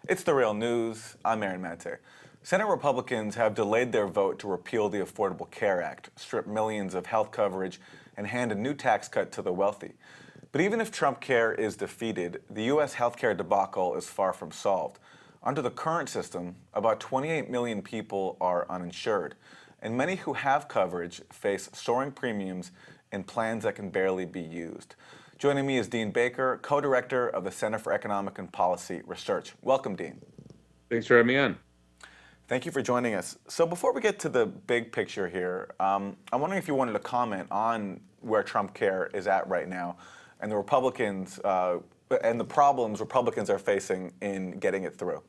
It's The Real News. I'm Aaron Mate. Senate Republicans have delayed their vote to repeal the Affordable Care Act, strip millions of health coverage, and hand a new tax cut to the wealthy. But even if Trumpcare is defeated, the U.S. healthcare debacle is far from solved. Under the current system, about 28 million people are uninsured, and many who have coverage face soaring premiums in plans that can barely be used. Joining me is Dean Baker, co-director of the Center for Economic and Policy Research. Welcome, Dean. Thanks for having me on. Thank you for joining us. So before we get to the big picture here, I'm wondering if you wanted to comment on where Trumpcare is at right now and the Republicans and the problems Republicans are facing in getting it through.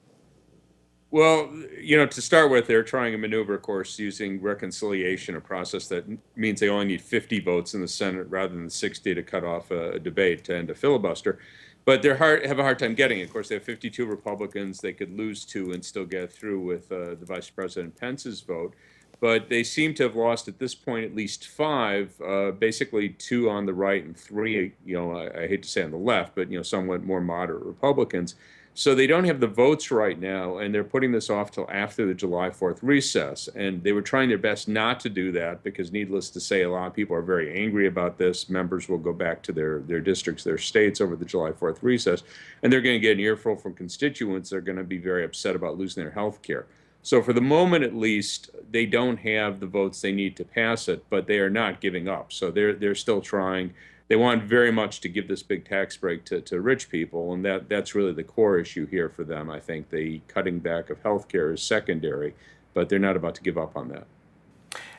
Well, to start with, they're trying a maneuver, of course, using reconciliation, a process that means they only need 50 votes in the Senate rather than 60 to cut off a debate and a filibuster. But they have a hard time getting it. Of course, they have 52 Republicans. They could lose 2 and still get through with the Vice President Pence's vote. But they seem to have lost at this point at least 5, basically 2 on the right and 3, I hate to say on the left, but, somewhat more moderate Republicans. So they don't have the votes right now, and they're putting this off till after the July 4th recess. And they were trying their best not to do that because, needless to say, a lot of people are very angry about this. Members will go back to their districts, their states over the July 4th recess, and they're going to get an earful from constituents. They're going to be very upset about losing their health care. So for the moment, at least, they don't have the votes they need to pass it, but they are not giving up. So they're still trying. They want very much to give this big tax break to rich people, and that's really the core issue here for them. I think the cutting back of health care is secondary, but they're not about to give up on that.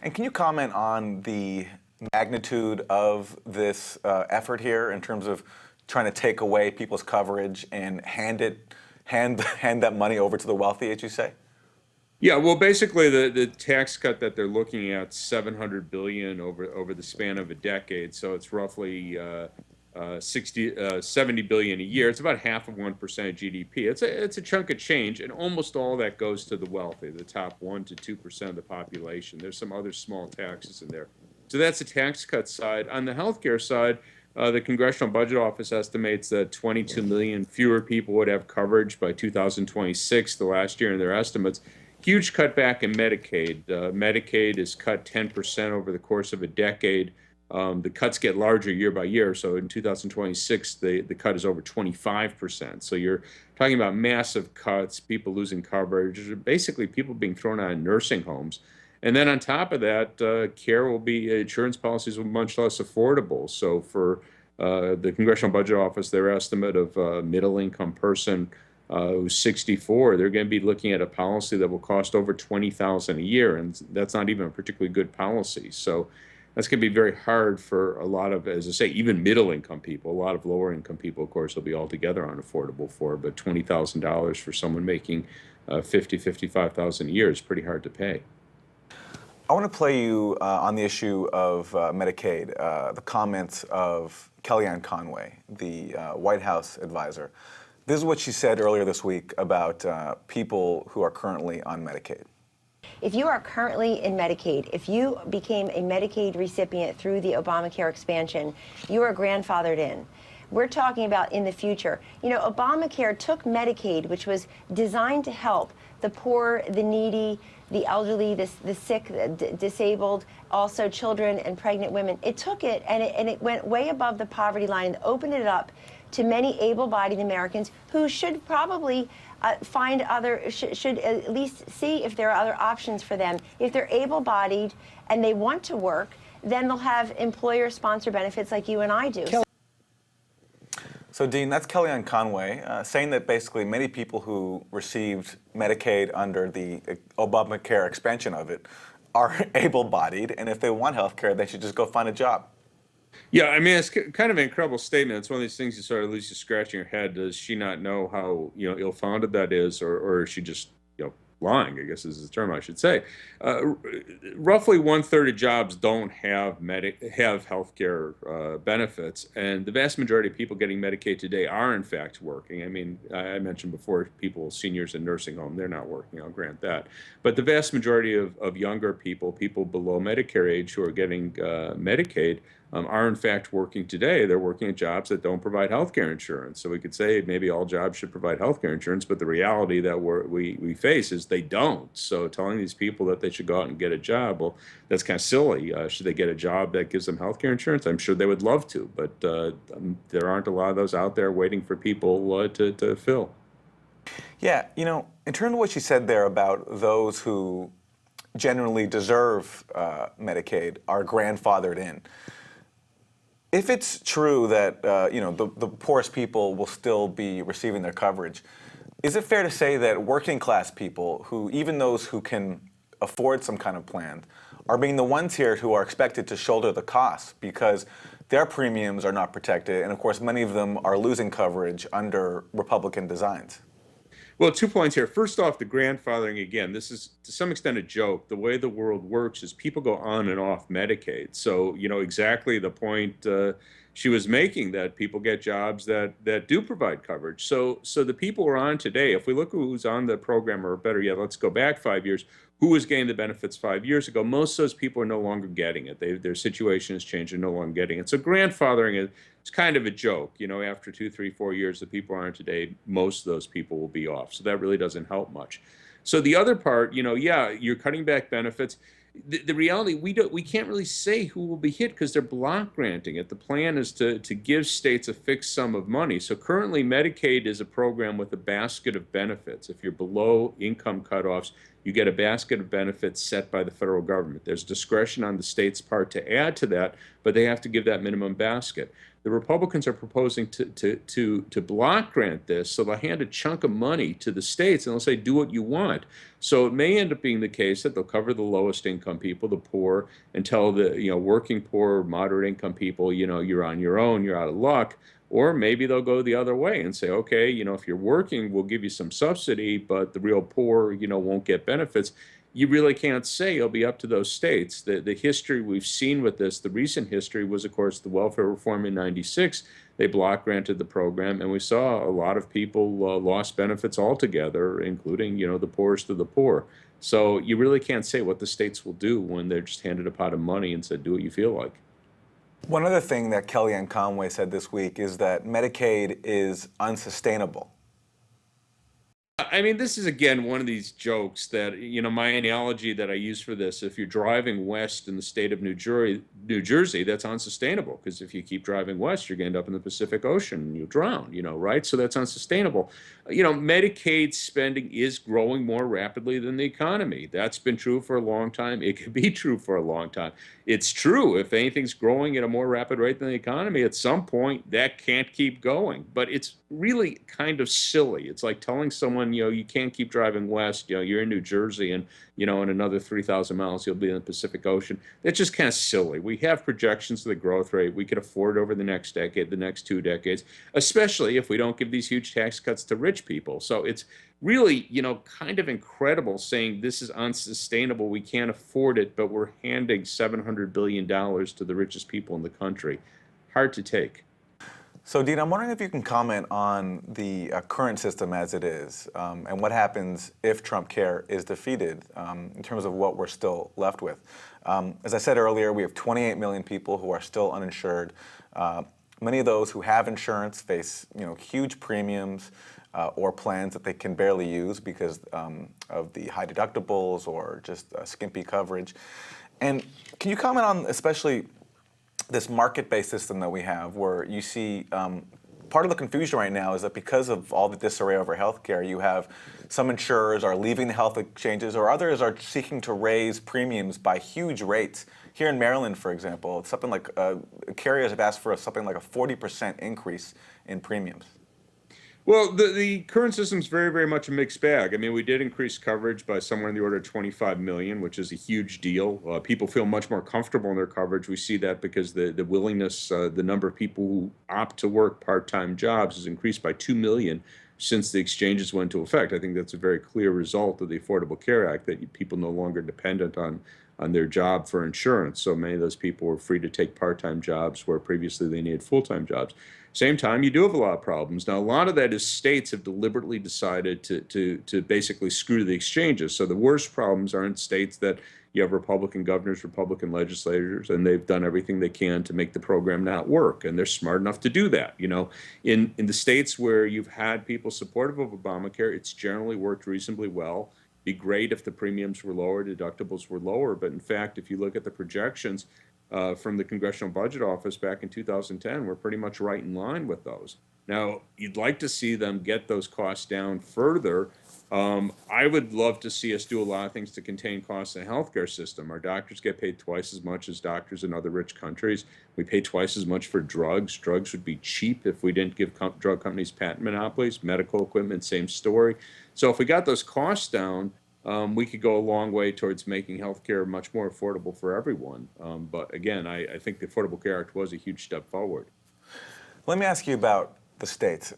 And can you comment on the magnitude of this effort here in terms of trying to take away people's coverage and hand that money over to the wealthy, as you say? Yeah, well, basically, the tax cut that they're looking at, $700 billion over the span of a decade. So it's roughly 70 billion a year. It's about half of 1% of GDP. It's a chunk of change, and almost all that goes to the wealthy, the top 1 to 2% of the population. There's some other small taxes in there. So that's the tax cut side. On the healthcare side, the Congressional Budget Office estimates that 22 million fewer people would have coverage by 2026, the last year in their estimates. Huge cutback in Medicaid. Medicaid is cut 10% over the course of a decade. The cuts get larger year by year. So in 2026, the cut is over 25%. So you're talking about massive cuts, people losing coverage, basically people being thrown out of nursing homes. And then on top of that, insurance policies will be much less affordable. So for the Congressional Budget Office, their estimate of a middle-income person who's 64, they're going to be looking at a policy that will cost over $20,000 a year, and that's not even a particularly good policy. So that's going to be very hard for a lot of, as I say, even middle-income people. A lot of lower-income people, of course, will be altogether unaffordable for, but $20,000 for someone making $55,000 a year is pretty hard to pay. I want to play you on the issue of Medicaid, the comments of Kellyanne Conway, the White House advisor. This is what she said earlier this week about people who are currently on Medicaid. If you are currently in Medicaid, if you became a Medicaid recipient through the Obamacare expansion, you are grandfathered in. We're talking about in the future. Obamacare took Medicaid, which was designed to help the poor, the needy, the elderly, the sick, disabled, also children and pregnant women. It took it and it went way above the poverty line and opened it up to many able-bodied Americans who should probably should at least see if there are other options for them. If they're able-bodied and they want to work, then they'll have employer-sponsored benefits like you and I do. So, Dean, that's Kellyanne Conway saying that basically many people who received Medicaid under the Obamacare expansion of it are able-bodied, and if they want health care, they should just go find a job. Yeah, I mean, it's kind of an incredible statement. It's one of these things you sort of leaves you scratching your head. Does she not know how, ill-founded that is, or is she just, lying, I guess is the term I should say. Roughly 1/3 of jobs don't have healthcare benefits, and the vast majority of people getting Medicaid today are in fact working. I mean, I mentioned before, seniors in nursing home, they're not working, I'll grant that. But the vast majority of younger people below Medicare age who are getting Medicaid, are in fact working today. They're working at jobs that don't provide health care insurance. So we could say maybe all jobs should provide health care insurance, but the reality that we face is they don't. So telling these people that they should go out and get a job, well, that's kind of silly. Should they get a job that gives them health care insurance? I'm sure they would love to, but there aren't a lot of those out there waiting for people to fill. Yeah, in terms of what you said there about those who generally deserve Medicaid are grandfathered in. If it's true that the poorest people will still be receiving their coverage, is it fair to say that working class people, who even those who can afford some kind of plan, are being the ones here who are expected to shoulder the costs because their premiums are not protected, and of course many of them are losing coverage under Republican designs? Well, 2 points here. First off, the grandfathering, again, this is to some extent a joke. The way the world works is people go on and off Medicaid. So, exactly the point she was making, that people get jobs that do provide coverage. So the people who are on today, if we look who's on the program, or better yet, let's go back 5 years, who was getting the benefits 5 years ago, most of those people are no longer getting it. Their situation has changed, they're no longer getting it. So grandfathering is kind of a joke. After 2, 3, 4 years, the people aren't today, most of those people will be off. So that really doesn't help much. So the other part, yeah, you're cutting back benefits. The reality, we can't really say who will be hit because they're block granting it. The plan is to give states a fixed sum of money. So currently, Medicaid is a program with a basket of benefits. If you're below income cutoffs, you get a basket of benefits set by the federal government. There's discretion on the state's part to add to that, but they have to give that minimum basket. The Republicans are proposing to block grant this, so they'll hand a chunk of money to the states and they'll say, do what you want. So it may end up being the case that they'll cover the lowest income people, the poor, and tell the working poor, moderate income people, you're on your own, you're out of luck. Or maybe they'll go the other way and say, okay, if you're working, we'll give you some subsidy, but the real poor, won't get benefits. You really can't say. It'll be up to those states. The history we've seen with this, the recent history was, of course, the welfare reform in '96. They block granted the program, and we saw a lot of people lost benefits altogether, including, the poorest of the poor. So you really can't say what the states will do when they're just handed a pot of money and said, do what you feel like. One other thing that Kellyanne Conway said this week is that Medicaid is unsustainable. I mean, this is, again, one of these jokes that, my analogy that I use for this, if you're driving west in the state of New Jersey, that's unsustainable, because if you keep driving west, you're going to end up in the Pacific Ocean and you'll drown, right? So that's unsustainable. Medicaid spending is growing more rapidly than the economy. That's been true for a long time. It could be true for a long time. It's true, if anything's growing at a more rapid rate than the economy, at some point that can't keep going. But it's really kind of silly. It's like telling someone, you can't keep driving west, you're in New Jersey, and, in another 3,000 miles, you'll be in the Pacific Ocean. That's just kind of silly. We have projections of the growth rate. We could afford over the next decade, the next 2 decades, especially if we don't give these huge tax cuts to rich people. So it's really, kind of incredible saying this is unsustainable. We can't afford it, but we're handing $700 billion to the richest people in the country. Hard to take. So, Dean, I'm wondering if you can comment on the current system as it is, and what happens if Trumpcare is defeated, in terms of what we're still left with. As I said earlier, we have 28 million people who are still uninsured. Many of those who have insurance face, huge premiums or plans that they can barely use because of the high deductibles or just skimpy coverage. And can you comment on especially this market-based system that we have, where you see part of the confusion right now is that because of all the disarray over healthcare, you have some insurers are leaving the health exchanges, or others are seeking to raise premiums by huge rates. Here in Maryland, for example, it's something like carriers have asked for something like a 40% increase in premiums. Well, the current system is very, very much a mixed bag. I mean, we did increase coverage by somewhere in the order of 25 million, which is a huge deal. People feel much more comfortable in their coverage. We see that because the willingness, the number of people who opt to work part-time jobs has increased by 2 million since the exchanges went into effect. I think that's a very clear result of the Affordable Care Act, that people no longer dependent on their job for insurance. So many of those people were free to take part-time jobs where previously they needed full-time jobs. Same time, you do have a lot of problems. Now, a lot of that is states have deliberately decided to basically screw the exchanges. So the worst problems are in states that, You have Republican governors, Republican legislators, and they've done everything they can to make the program not work. And they're smart enough to do that. In the states where you've had people supportive of Obamacare, it's generally worked reasonably well. Be great if the premiums were lower, deductibles were lower. But in fact, if you look at the projections from the Congressional Budget Office back in 2010, we're pretty much right in line with those. Now, you'd like to see them get those costs down further. I would love to see us do a lot of things to contain costs in the healthcare system. Our doctors get paid twice as much as doctors in other rich countries. We pay twice as much for drugs. Drugs would be cheap if we didn't give drug companies patent monopolies. Medical equipment, same story. So if we got those costs down, we could go a long way towards making healthcare much more affordable for everyone. But again, I think the Affordable Care Act was a huge step forward. Let me ask you about the states.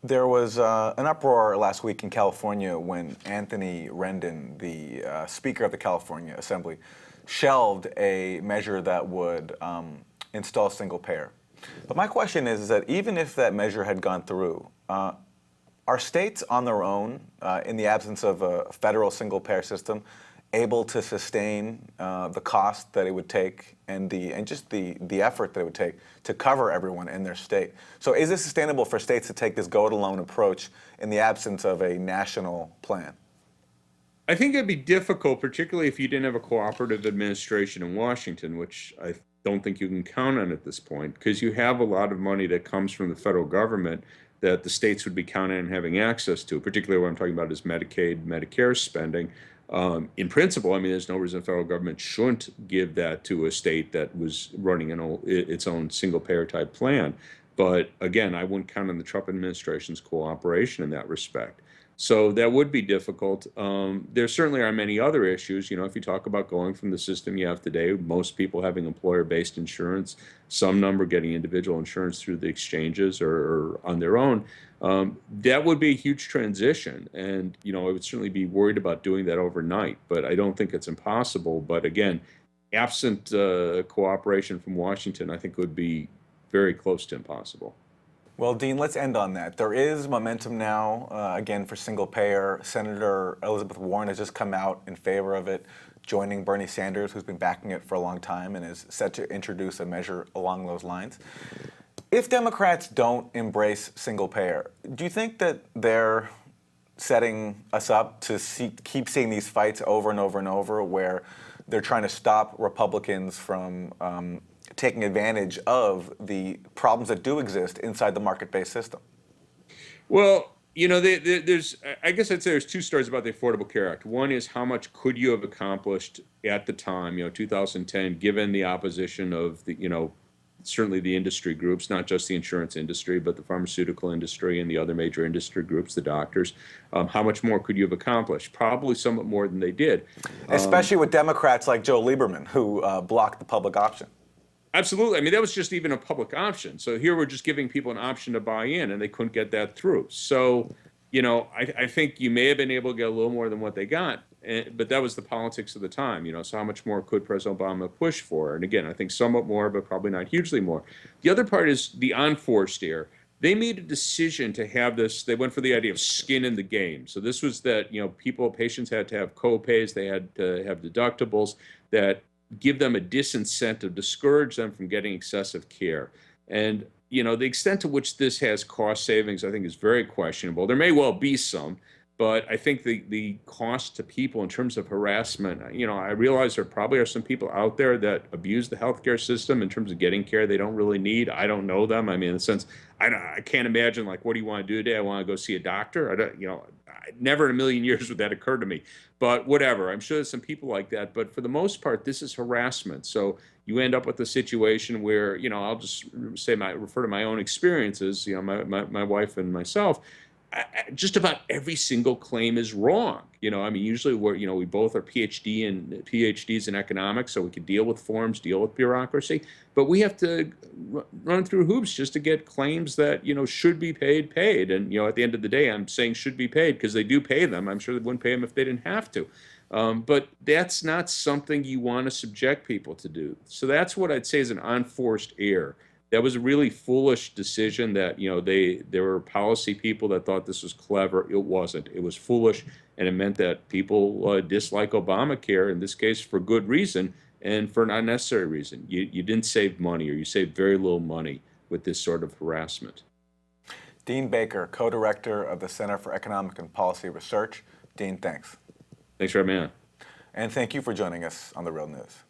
There was an uproar last week in California when Anthony Rendon, the Speaker of the California Assembly, shelved a measure that would install single payer. But my question is that even if that measure had gone through, are states on their own, in the absence of a federal single payer system, able to sustain the cost that it would take and just the effort that it would take to cover everyone in their state? So is it sustainable for states to take this go-it-alone approach in the absence of a national plan? I think it'd be difficult, particularly if you didn't have a cooperative administration in Washington, which I don't think you can count on at this point, because you have a lot of money that comes from the federal government that the states would be counting on having access to, particularly what I'm talking about is Medicaid, Medicare spending. In principle, I mean, there's no reason the federal government shouldn't give that to a state that was running its own single-payer type plan. But again, I wouldn't count on the Trump administration's cooperation in that respect. So that would be difficult. There certainly are many other issues. If you talk about going from the system you have today, most people having employer-based insurance, some number getting individual insurance through the exchanges or on their own, that would be a huge transition. And, I would certainly be worried about doing that overnight, but I don't think it's impossible. But again, absent cooperation from Washington, I think would be very close to impossible. Well, Dean, let's end on that. There is momentum now, again, for single payer. Senator Elizabeth Warren has just come out in favor of it, joining Bernie Sanders, who's been backing it for a long time and is set to introduce a measure along those lines. If Democrats don't embrace single payer, do you think that they're setting us up to keep seeing these fights over and over and over, where they're trying to stop Republicans from taking advantage of the problems that do exist inside the market-based system? Well, there's, I guess I'd say there's two stories about the Affordable Care Act. One is how much could you have accomplished at the time, 2010, given the opposition of certainly the industry groups, not just the insurance industry, but the pharmaceutical industry and the other major industry groups, the doctors. How much more could you have accomplished? Probably somewhat more than they did. Especially with Democrats like Joe Lieberman, who blocked the public option. Absolutely. I mean, that was just even a public option. So here we're just giving people an option to buy in, and they couldn't get that through. So, I think you may have been able to get a little more than what they got, but that was the politics of the time. So how much more could President Obama push for? And again, I think somewhat more, but probably not hugely more. The other part is the unforced air. They made a decision to have this. They went for the idea of skin in the game. So this was that, patients had to have co-pays, they had to have deductibles that give them a disincentive, discourage them from getting excessive care. And, the extent to which this has cost savings, I think, is very questionable. There may well be some, but I think the cost to people in terms of harassment, I realize there probably are some people out there that abuse the healthcare system in terms of getting care they don't really need. I don't know them. I mean, in the sense, I can't imagine, like, what do you want to do today? I want to go see a doctor. Never in a million years would that occur to me. But whatever, I'm sure there's some people like that. But for the most part, this is harassment. So you end up with a situation where, I'll just refer to my own experiences, my wife and myself. Just about every single claim is wrong. Usually we both are PhDs in economics, so we can deal with forms, deal with bureaucracy, but we have to run through hoops just to get claims that, should be paid. And, at the end of the day, I'm saying should be paid because they do pay them. I'm sure they wouldn't pay them if they didn't have to. But that's not something you want to subject people to do. So that's what I'd say is an unforced error. That was a really foolish decision that, there were policy people that thought this was clever. It wasn't. It was foolish, and it meant that people dislike Obamacare, in this case for good reason and for an unnecessary reason. You didn't save money, or you saved very little money with this sort of harassment. Dean Baker, co-director of the Center for Economic and Policy Research. Dean, thanks. Thanks for having me on. And thank you for joining us on The Real News.